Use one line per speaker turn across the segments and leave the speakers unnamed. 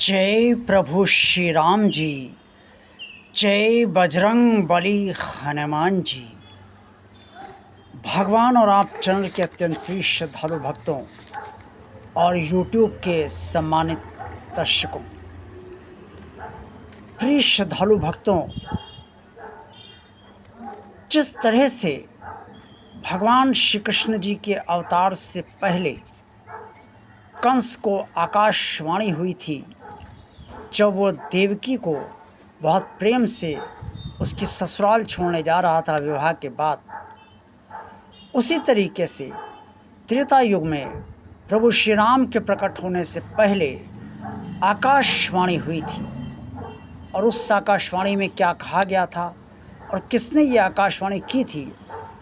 जय प्रभु श्री राम जी। जय बजरंग बली हनुमान जी। भगवान और आप चैनल के अत्यंत प्रिय श्रद्धालु भक्तों और YouTube के सम्मानित दर्शकों, प्रिय श्रद्धालु भक्तों, जिस तरह से भगवान श्री कृष्ण जी के अवतार से पहले कंस को आकाशवाणी हुई थी, जब वो देवकी को बहुत प्रेम से उसकी ससुराल छोड़ने जा रहा था विवाह के बाद, उसी तरीके से त्रेता युग में प्रभु श्री राम के प्रकट होने से पहले आकाशवाणी हुई थी। और उस आकाशवाणी में क्या कहा गया था और किसने ये आकाशवाणी की थी,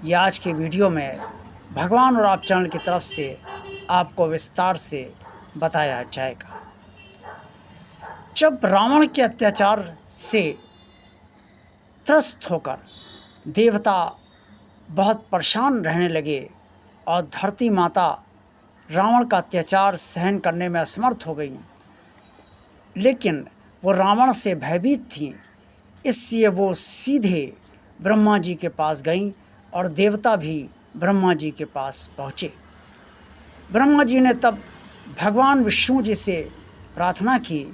ये आज के वीडियो में भगवान और आप चैनल की तरफ से आपको विस्तार से बताया जाएगा। जब रावण के अत्याचार से त्रस्त होकर देवता बहुत परेशान रहने लगे और धरती माता रावण का अत्याचार सहन करने में असमर्थ हो गई, लेकिन वो रावण से भयभीत थीं, इसलिए वो सीधे ब्रह्मा जी के पास गईं और देवता भी ब्रह्मा जी के पास पहुँचे। ब्रह्मा जी ने तब भगवान विष्णु जी से प्रार्थना की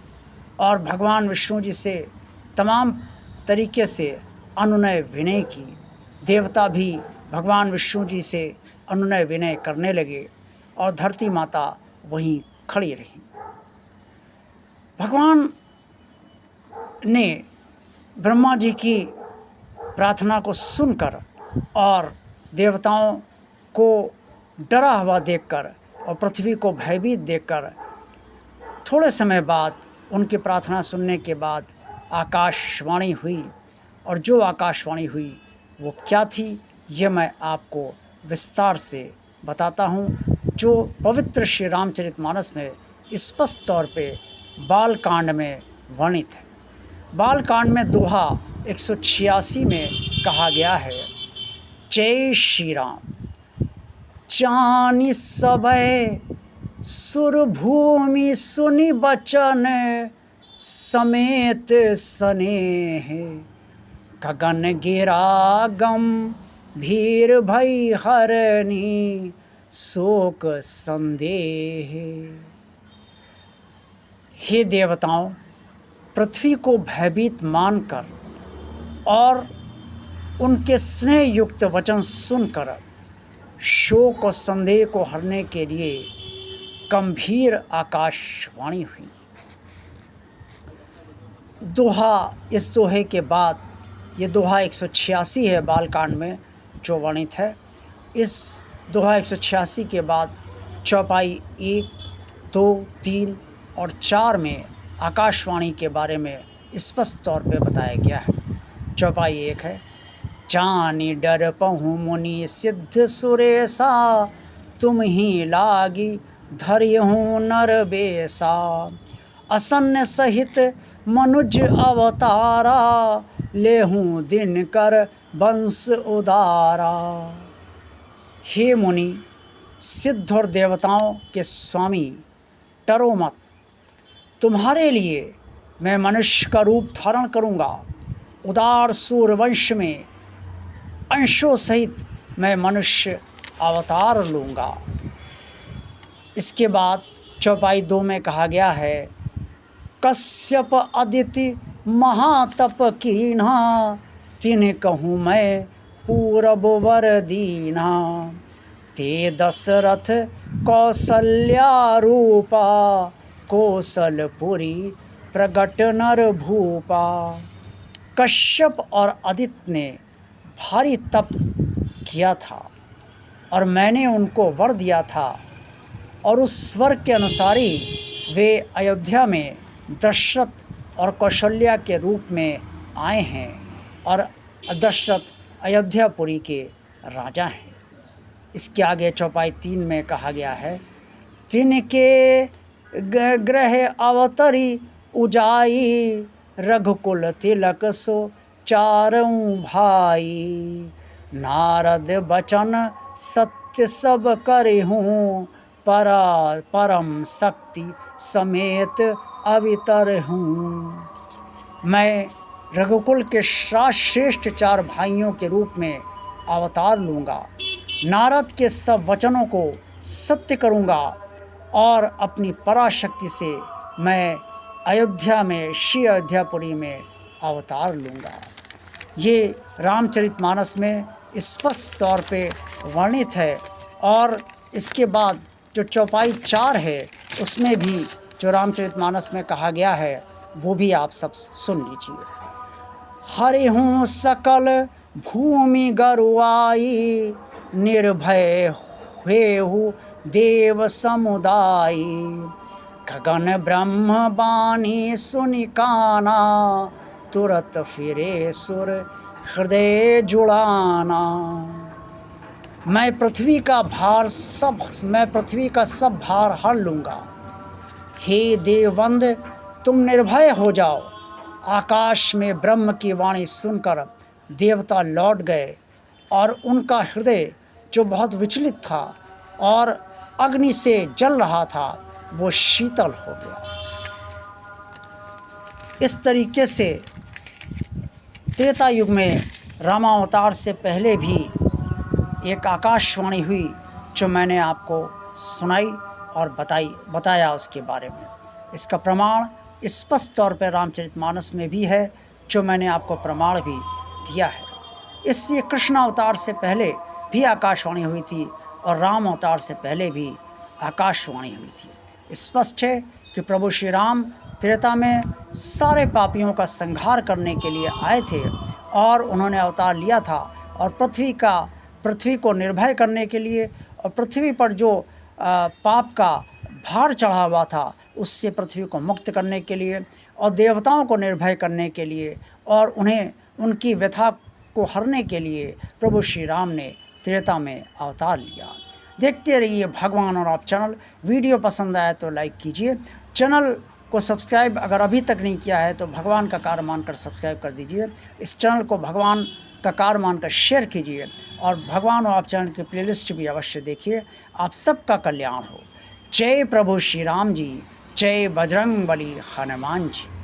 और भगवान विष्णु जी से तमाम तरीके से अनुनय विनय की। देवता भी भगवान विष्णु जी से अनुनय विनय करने लगे और धरती माता वहीं खड़ी रही। भगवान ने ब्रह्मा जी की प्रार्थना को सुनकर और देवताओं को डरा हुआ देखकर और पृथ्वी को भयभीत देखकर थोड़े समय बाद उनकी प्रार्थना सुनने के बाद आकाशवाणी हुई। और जो आकाशवाणी हुई वो क्या थी, ये मैं आपको विस्तार से बताता हूँ, जो पवित्र श्री रामचरितमानस में स्पष्ट तौर पे बालकांड में वर्णित है। बालकांड में दोहा 186 में कहा गया है, जय श्री राम। जानि सबय सुरभूमि सुनि बचन समेत स्नेह, गगन गिरा गंभीर भई हरनी शोक संदेह। हे देवताओं, पृथ्वी को भयभीत मानकर और उनके स्नेह युक्त वचन सुनकर शोक और संदेह को हरने के लिए गंभीर आकाशवाणी हुई। दोहा, इस दोहे के बाद, ये दोहा 186 है बालकांड में जो वर्णित है। इस दोहा 186 के बाद चौपाई 1, 2, 3 और 4 में आकाशवाणी के बारे में स्पष्ट तौर पे बताया गया है। चौपाई 1 है, जानि डर पहुँ मुनि सिद्ध सुरेशा, तुम ही लागी धरिहूँ नर बेसा, असन्न सहित मनुज अवतारा, लेहूँ दिन कर वंश उदारा। हे मुनि, सिद्ध और देवताओं के स्वामी, डरो मत, तुम्हारे लिए मैं मनुष्य का रूप धारण करूँगा। उदार सूर्यवंश में अंशों सहित मैं मनुष्य अवतार लूँगा। इसके बाद चौपाई 2 में कहा गया है, कश्यप अदिति महातप कीन्हा, तिन्ह कहूँ मैं पूरब वर दीना, ते दशरथ कौसल्या रूपा, कौशलपुरी प्रगट नर भूपा। कश्यप और अदिति ने भारी तप किया था और मैंने उनको वर दिया था, और उस वर के अनुसार ही वे अयोध्या में दशरथ और कौशल्या के रूप में आए हैं और दशरथ अयोध्यापुरी के राजा हैं। इसके आगे चौपाई 3 में कहा गया है, तिनके ग्रह अवतरी उजाई, रघुकुल तिलक सो चारों भाई, नारद बचन सत्य सब करे हूँ, परम शक्ति समेत अवितर हूँ। मैं रघुकुल के श्रेष्ठ 4 भाइयों के रूप में अवतार लूँगा। नारद के सब वचनों को सत्य करूँगा और अपनी पराशक्ति से मैं अयोध्या में, श्री अयोध्यापुरी में अवतार लूँगा। ये रामचरितमानस में स्पष्ट तौर पे वर्णित है। और इसके बाद जो चौपाई 4 है उसमें भी जो रामचरितमानस में कहा गया है वो भी आप सब सुन लीजिए। हरिहूँ सकल भूमि गरुआई, निर्भय हुए देव समुदाय। गगन ब्रह्म बानी सुनि काना, तुरत फिरे सुर हृदय जुड़ाना। मैं पृथ्वी का सब भार हर लूँगा। हे देववंद, तुम निर्भय हो जाओ। आकाश में ब्रह्म की वाणी सुनकर देवता लौट गए और उनका हृदय जो बहुत विचलित था और अग्नि से जल रहा था वो शीतल हो गया। इस तरीके से त्रेता युग में रामावतार से पहले भी एक आकाशवाणी हुई जो मैंने आपको सुनाई और बताया उसके बारे में। इसका प्रमाण स्पष्ट तौर पर रामचरितमानस में भी है जो मैंने आपको प्रमाण भी दिया है। इससे कृष्ण अवतार से पहले भी आकाशवाणी हुई थी और राम अवतार से पहले भी आकाशवाणी हुई थी। स्पष्ट है कि प्रभु श्री राम त्रेता में सारे पापियों का संहार करने के लिए आए थे और उन्होंने अवतार लिया था और पृथ्वी को निर्भय करने के लिए और पृथ्वी पर जो पाप का भार चढ़ा हुआ था उससे पृथ्वी को मुक्त करने के लिए और देवताओं को निर्भय करने के लिए और उन्हें उनकी व्यथा को हरने के लिए प्रभु श्री राम ने त्रेता में अवतार लिया। देखते रहिए भगवान और आप चैनल। वीडियो पसंद आया तो लाइक कीजिए। चैनल को सब्सक्राइब अगर अभी तक नहीं किया है तो भगवान का कार्य मानकर सब्सक्राइब कर दीजिए। इस चैनल को भगवान का कार्य मानकर शेयर कीजिए और भगवान और आप चैनल की प्लेलिस्ट भी अवश्य देखिए। आप सबका कल्याण हो। जय प्रभु श्री राम जी, जय बजरंग बली हनुमान जी।